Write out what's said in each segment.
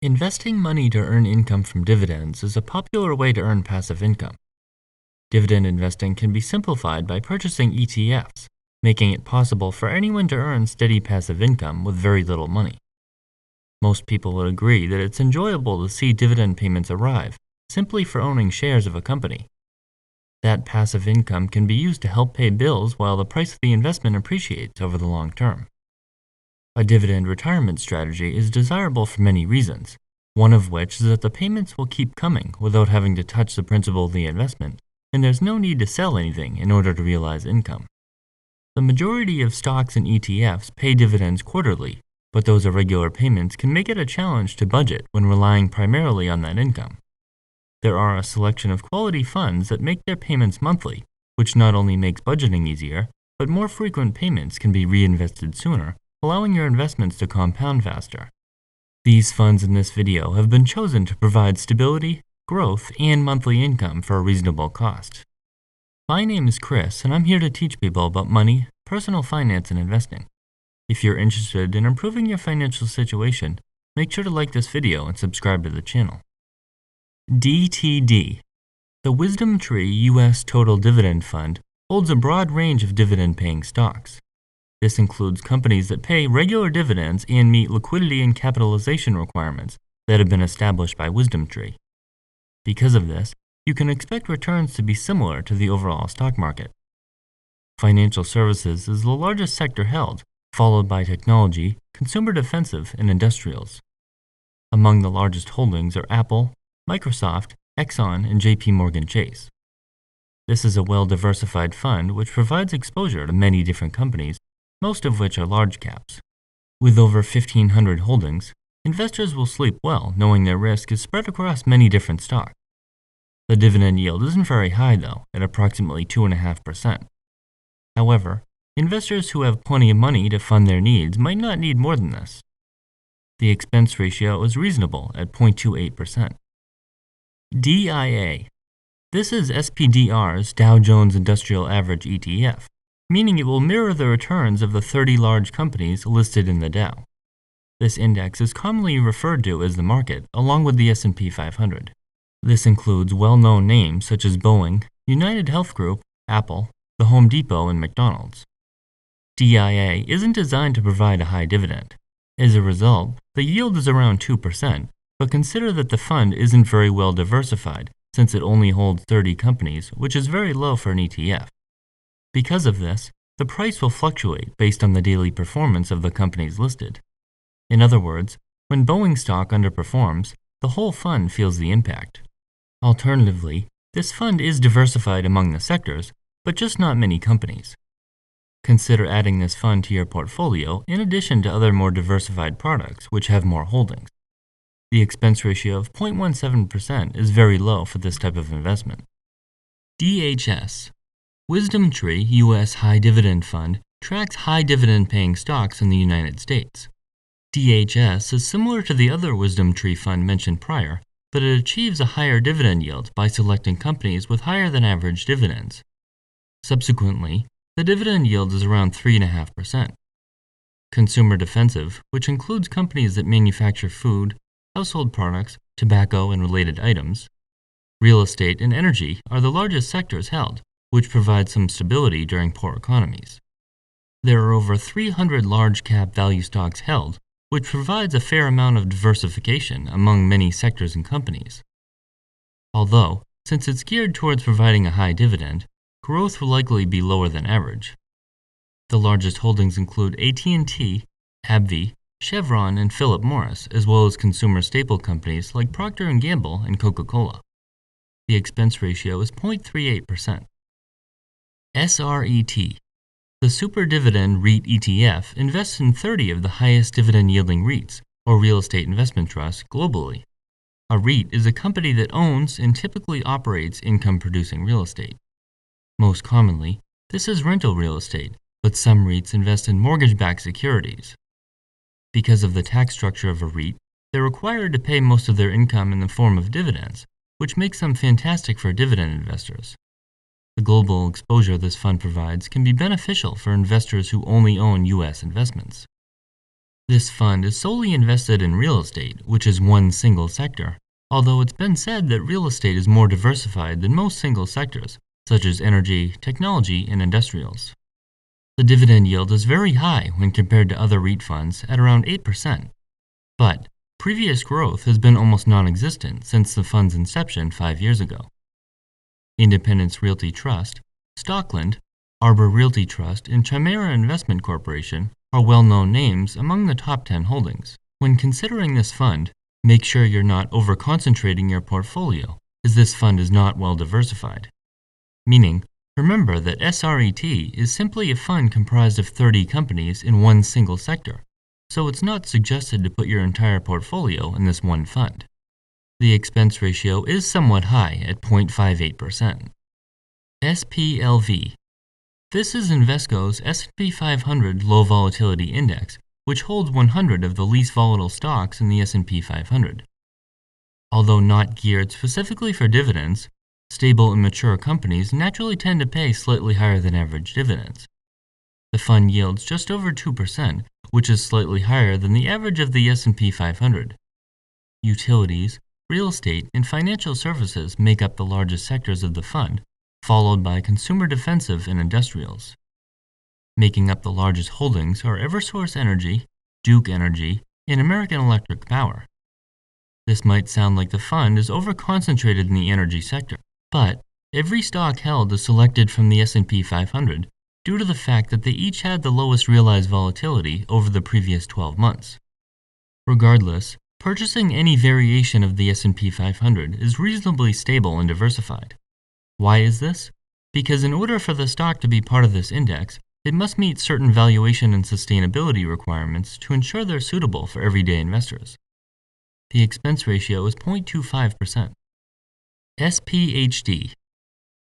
Investing money to earn income from dividends is a popular way to earn passive income. Dividend investing can be simplified by purchasing ETFs, making it possible for anyone to earn steady passive income with very little money. Most people would agree that it's enjoyable to see dividend payments arrive simply for owning shares of a company. That passive income can be used to help pay bills while the price of the investment appreciates over the long term. A dividend retirement strategy is desirable for many reasons, one of which is that the payments will keep coming without having to touch the principal of the investment, and there's no need to sell anything in order to realize income. The majority of stocks and ETFs pay dividends quarterly, but those irregular payments can make it a challenge to budget when relying primarily on that income. There are a selection of quality funds that make their payments monthly, which not only makes budgeting easier, but more frequent payments can be reinvested sooner, allowing your investments to compound faster. These funds in this video have been chosen to provide stability, growth, and monthly income for a reasonable cost. My name is Chris, and I'm here to teach people about money, personal finance, and investing. If you're interested in improving your financial situation, make sure to like this video and subscribe to the channel. DTD. The Wisdom Tree U.S. Total Dividend Fund holds a broad range of dividend-paying stocks. This includes companies that pay regular dividends and meet liquidity and capitalization requirements that have been established by Wisdom Tree. Because of this, you can expect returns to be similar to the overall stock market. Financial services is the largest sector held, followed by technology, consumer defensive, and industrials. Among the largest holdings are Apple, Microsoft, Exxon, and JP Morgan Chase. This is a well-diversified fund which provides exposure to many different companies, most of which are large caps. With over 1,500 holdings, investors will sleep well knowing their risk is spread across many different stocks. The dividend yield isn't very high though, at approximately 2.5%. However, investors who have plenty of money to fund their needs might not need more than this. The expense ratio is reasonable at 0.28%. DIA. This is SPDR's Dow Jones Industrial Average ETF, meaning it will mirror the returns of the 30 large companies listed in the Dow. This index is commonly referred to as the market, along with the S&P 500. This includes well-known names such as Boeing, United Health Group, Apple, the Home Depot, and McDonald's. DIA isn't designed to provide a high dividend. As a result, the yield is around 2%, but consider that the fund isn't very well diversified since it only holds 30 companies, which is very low for an ETF. Because of this, the price will fluctuate based on the daily performance of the companies listed. In other words, when Boeing stock underperforms, the whole fund feels the impact. Alternatively, this fund is diversified among the sectors, but just not many companies. Consider adding this fund to your portfolio in addition to other more diversified products which have more holdings. The expense ratio of 0.17% is very low for this type of investment. DHS. Wisdom Tree U.S. High Dividend Fund tracks high dividend-paying stocks in the United States. DHS is similar to the other Wisdom Tree fund mentioned prior, but it achieves a higher dividend yield by selecting companies with higher than average dividends. Subsequently, the dividend yield is around 3.5%. Consumer defensive, which includes companies that manufacture food, household products, tobacco, and related items. Real estate and energy are the largest sectors held, which provide some stability during poor economies. There are over 300 large-cap value stocks held, which provides a fair amount of diversification among many sectors and companies. Although, since it's geared towards providing a high dividend, growth will likely be lower than average. The largest holdings include AT&T, AbbVie, Chevron, and Philip Morris, as well as consumer staple companies like Procter & Gamble and Coca-Cola. The expense ratio is 0.38%. SRET. The Super Dividend REIT ETF invests in 30 of the highest dividend-yielding REITs, or real estate investment trusts, globally. A REIT is a company that owns and typically operates income-producing real estate. Most commonly, this is rental real estate, but some REITs invest in mortgage-backed securities. Because of the tax structure of a REIT, they're required to pay most of their income in the form of dividends, which makes them fantastic for dividend investors. The global exposure this fund provides can be beneficial for investors who only own U.S. investments. This fund is solely invested in real estate, which is one single sector, although it's been said that real estate is more diversified than most single sectors, such as energy, technology, and industrials. The dividend yield is very high when compared to other REIT funds at around 8%, but previous growth has been almost non-existent since the fund's inception 5 years ago. Independence Realty Trust, Stockland, Arbor Realty Trust, and Chimera Investment Corporation are well-known names among the top 10 holdings. When considering this fund, make sure you're not over-concentrating your portfolio, as this fund is not well diversified. Meaning, remember that SRET is simply a fund comprised of 30 companies in one single sector, so it's not suggested to put your entire portfolio in this one fund. The expense ratio is somewhat high at 0.58%. SPLV. This is Invesco's S&P 500 Low Volatility Index, which holds 100 of the least volatile stocks in the S&P 500. Although not geared specifically for dividends, stable and mature companies naturally tend to pay slightly higher than average dividends. The fund yields just over 2%, which is slightly higher than the average of the S&P 500. Utilities, real estate, and financial services make up the largest sectors of the fund, followed by consumer defensive and industrials. Making up the largest holdings are Eversource Energy, Duke Energy, and American Electric Power. This might sound like the fund is over-concentrated in the energy sector, but every stock held is selected from the S&P 500 due to the fact that they each had the lowest realized volatility over the previous 12 months. Regardless, purchasing any variation of the S&P 500 is reasonably stable and diversified. Why is this? Because in order for the stock to be part of this index, it must meet certain valuation and sustainability requirements to ensure they're suitable for everyday investors. The expense ratio is 0.25%. SPHD.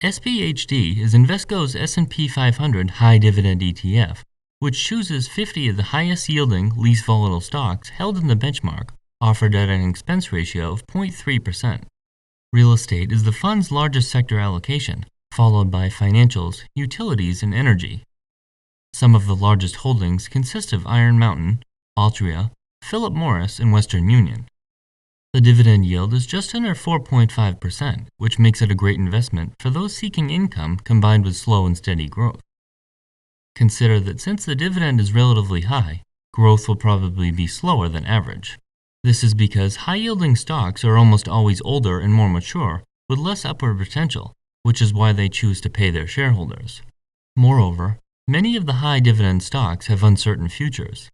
SPHD is Invesco's S&P 500 High Dividend ETF, which chooses 50 of the highest yielding, least volatile stocks held in the benchmark, offered at an expense ratio of 0.3%. Real estate is the fund's largest sector allocation, followed by financials, utilities, and energy. Some of the largest holdings consist of Iron Mountain, Altria, Philip Morris, and Western Union. The dividend yield is just under 4.5%, which makes it a great investment for those seeking income combined with slow and steady growth. Consider that since the dividend is relatively high, growth will probably be slower than average. This is because high-yielding stocks are almost always older and more mature, with less upward potential, which is why they choose to pay their shareholders. Moreover, many of the high-dividend stocks have uncertain futures.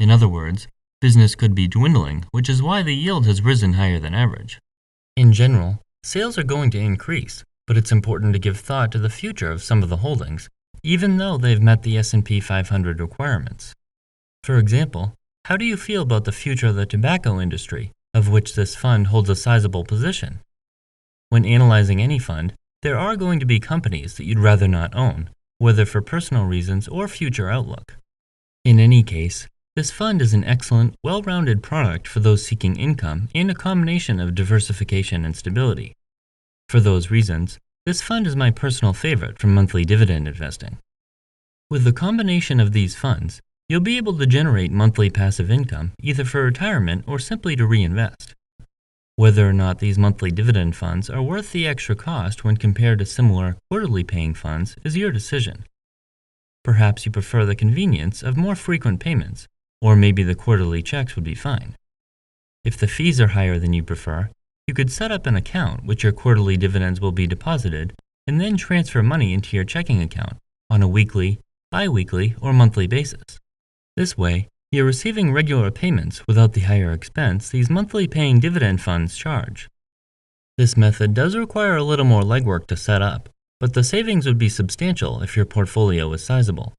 In other words, business could be dwindling, which is why the yield has risen higher than average. In general, sales are going to increase, but it's important to give thought to the future of some of the holdings, even though they've met the S&P 500 requirements. For example, how do you feel about the future of the tobacco industry, of which this fund holds a sizable position? When analyzing any fund, there are going to be companies that you'd rather not own, whether for personal reasons or future outlook. In any case, this fund is an excellent, well-rounded product for those seeking income and a combination of diversification and stability. For those reasons, this fund is my personal favorite for monthly dividend investing. With the combination of these funds, you'll be able to generate monthly passive income either for retirement or simply to reinvest. Whether or not these monthly dividend funds are worth the extra cost when compared to similar quarterly paying funds is your decision. Perhaps you prefer the convenience of more frequent payments, or maybe the quarterly checks would be fine. If the fees are higher than you prefer, you could set up an account which your quarterly dividends will be deposited and then transfer money into your checking account on a weekly, bi-weekly, or monthly basis. This way, you're receiving regular payments without the higher expense these monthly paying dividend funds charge. This method does require a little more legwork to set up, but the savings would be substantial if your portfolio is sizable.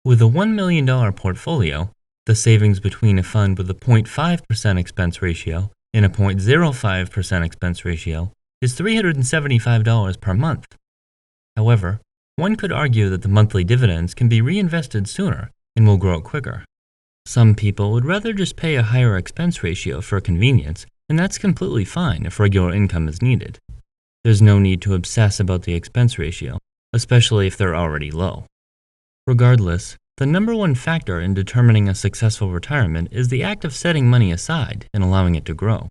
With a $1 million portfolio, the savings between a fund with a 0.5% expense ratio and a 0.05% expense ratio is $375 per month. However, one could argue that the monthly dividends can be reinvested sooner and will grow quicker. Some people would rather just pay a higher expense ratio for convenience, and that's completely fine if regular income is needed. There's no need to obsess about the expense ratio, especially if they're already low. Regardless, The number one factor in determining a successful retirement is the act of setting money aside and allowing it to grow.